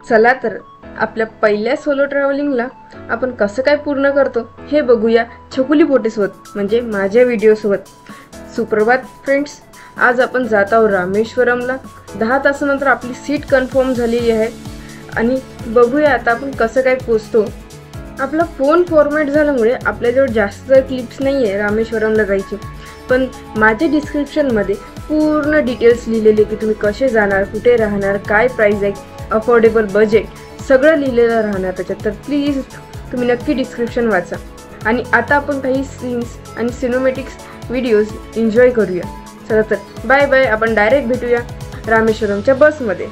चला तर आपल्या पहिल्या सोलो ट्रॅव्हलिंगला आपण कसं काय पूर्ण करतो हे बघूया छकुली पोटेसोबत, म्हणजे माझ्या व्हिडिओसोबत. सुप्रभात फ्रेंड्स, आज आपण जात आहोत रामेश्वरमला. 10 तासानंतर आपली सीट कन्फर्म झालेली आहे आणि बघूया आता आपण कसं काय पोचतो. आपला फोन फॉर्मॅट झाल्यामुळे आपल्याजवळ जास्त क्लिप्स नाही आहे रामेश्वरमला जायचे, पण माझ्या डिस्क्रिप्शनमध्ये पूर्ण डिटेल्स लिहिलेले की तुम्ही कसे जाणार, कुठे राहणार, काय प्राईस आहे, अफोर्डेबल बजेट, सगळं लिहिलेलं राहणार त्याच्यात. तर प्लीज तुम्ही नक्की डिस्क्रिप्शन वाचा. आणि आता आपण काही सीन्स आणि सिनेमॅटिक्स व्हिडिओज एन्जॉय करूया. चला तर बाय बाय. आपण डायरेक्ट भेटूया रामेश्वरमच्या बसमध्ये.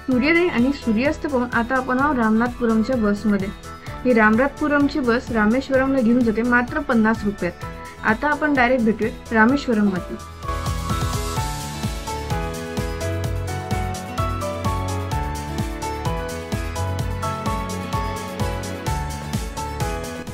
सूर्योदय आणि सूर्यास्त पाहून आता आपण आहोत रामनाथपुरमच्या बसमध्ये. ही रामनाथपुरमची बस रामेश्वरमला घेऊन जाते मात्र 50 रुपयात. आता आपण डायरेक्ट भेटूया रामेश्वरममध्ये.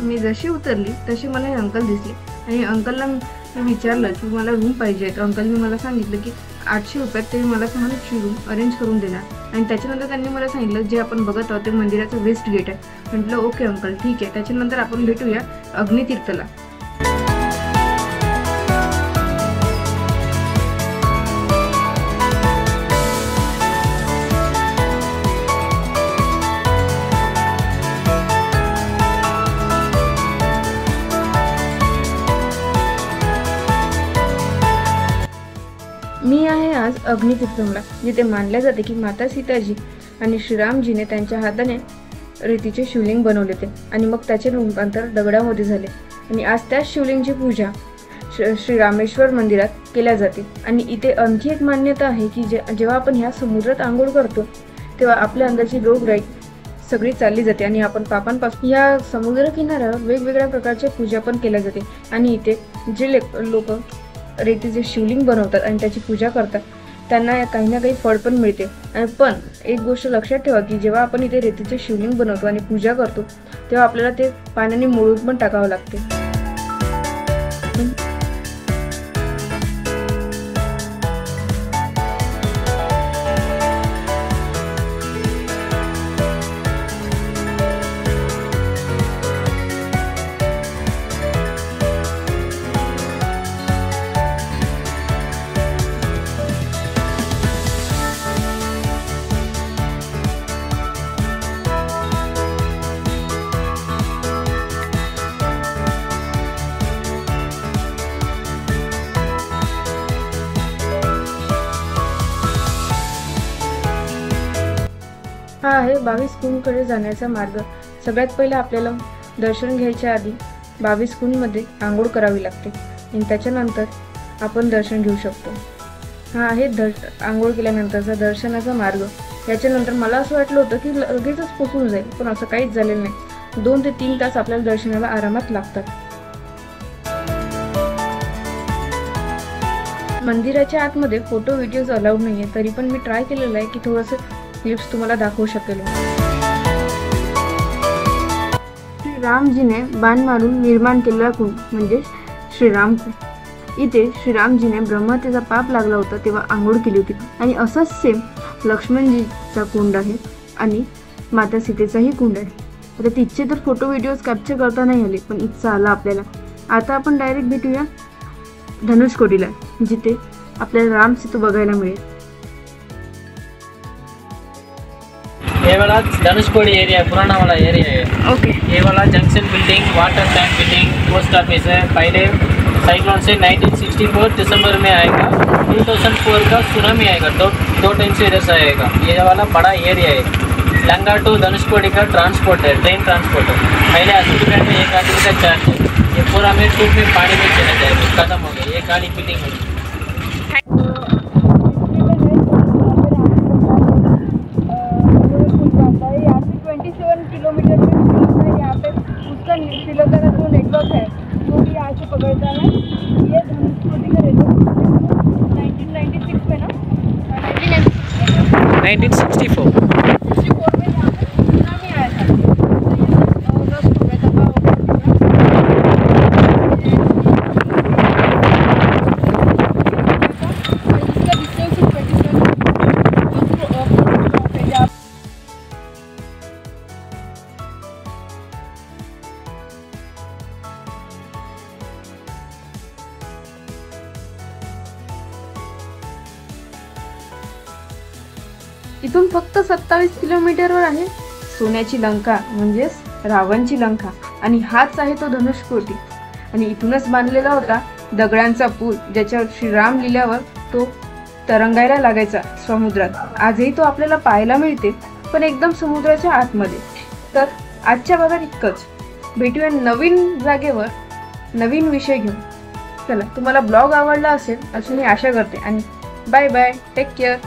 मी जशी उतरली तशी मला हे अंकल दिसले आणि अंकलला मी विचारलं की मला रूम पाहिजे. तर अंकलने मला सांगितलं की 800 रुपयात ते मला 6 रूम अरेंज करून देणार. आणि त्याच्यानंतर त्यांनी मला सांगितलं जे आपण बघत आहोत ते मंदिराचं वेस्ट गेट आहे. म्हटलं ओके अंकल ठीक आहे. त्याच्यानंतर आपण भेटूया अग्नितीर्थला. मी आहे आज अग्नितीर्थमला, जिथे मानले जाते की माता सीताजी आणि श्रीरामजीने त्यांच्या हाताने रेतीचे शिवलिंग बनवले ते आणि मग त्याचे रूपांतर दगडामध्ये झाले. आणि आज त्याच शिवलिंगची पूजा श्री रामेश्वर मंदिरात केल्या जाते. आणि इथे आणखी एक मान्यता आहे की जेव्हा आपण ह्या समुद्रात आंघोळ करतो तेव्हा आपल्या अंगाची रोगराई सगळी चालली जाते आणि आपण पापांपासून. या समुद्र किनाऱ्यावर वेगवेगळ्या प्रकारच्या पूजा पण केल्या जाते. आणि इथे जे लोक रेतीचे शिवलिंग बनवतात आणि त्याची पूजा करतात त्यांना काही ना काही फळ पण मिळते. आणि पण एक गोष्ट लक्षात ठेवा की जेव्हा आपण इथे रेतीचे शिवलिंग बनवतो आणि पूजा करतो तेव्हा आपल्याला ते पाण्याने मोडून पण टाकावं लागते. हा आहे 22 कुंडकडे जाण्याचा मार्ग. सगळ्यात पहिला आपल्याला दर्शन घ्यायच्या आधी 22 कुंडमध्ये आंघोळ करावी लागते आणि त्याच्यानंतर आपण दर्शन घेऊ शकतो. हा आहे आंघोळ केल्यानंतरचा दर्शनाचा मार्ग. याच्यानंतर मला असं वाटलं होतं की लगेचच पोचून जाईल, पण असं काहीच झालेलं नाही. 2 ते 3 तास आपल्याला दर्शनाला आरामात लागतात. मंदिराच्या आतमध्ये फोटो व्हिडिओज अलाउड नाही आहे, तरी पण मी ट्राय केलेलं आहे की थोडंसं क्लिप्स तुम्हाला दाखवू शकेल. श्रीरामजीने बाण मारून निर्माण केलेला कुंड म्हणजे श्रीराम कुंड. इथे श्रीरामजीने ब्रह्महत्येचा पाप लागला होता तेव्हा आंघोळ केली होती. आणि असाच सेम लक्ष्मणजीचा कुंड आहे आणि माता सीतेचाही कुंड आहे. आता तिचे तर फोटो व्हिडिओज कॅप्चर करता नाही आले, पण इच्छा आला आपल्याला. आता आपण डायरेक्ट भेटूया धनुषकोडीला, जिथे आपल्याला राम सेतू बघायला मिळेल. ये वाला धनुषकोडी एरिया पुराना वाला एरिया है. ओके. ये वाला junction building, water tank building, post office है. पहले साइक्लोन से 1964 दिसंबर में आएगा. 2004 का सुनामी आएगा. दो टाइम से इधर से आएगा. ये वाला बड़ा एरिया है. लंगा टू धनुषकोडी का ट्रांसपोर्ट है, ट्रेन ट्रांसपोर्ट है. पहले 80 रुपये में 1 आदमी का चार्ज है. ये पूरा में टूब में पानी में चला जाएगा, खत्म हो गया. ये गाड़ी फिटिंग है. 1964। इथून फक्त 27 किलोमीटरवर आहे सोन्याची लंका म्हणजेच रावणची लंका, आणि हाच आहे तो धनुष्कोटी. आणि इथूनच बांधलेला होता दगडांचा पूल, ज्याच्यावर श्रीराम लिहिल्यावर तो तरंगायला लागायचा समुद्रात. आजही तो आपल्याला पाहायला मिळते, पण एकदम समुद्राच्या आतमध्ये. तर आजच्या भागात इतकंच. भेटूया नवीन जागेवर नवीन विषय घेऊन. चला, तुम्हाला ब्लॉग आवडला असेल अशी मी आशा करते, आणि बाय बाय, टेक केअर.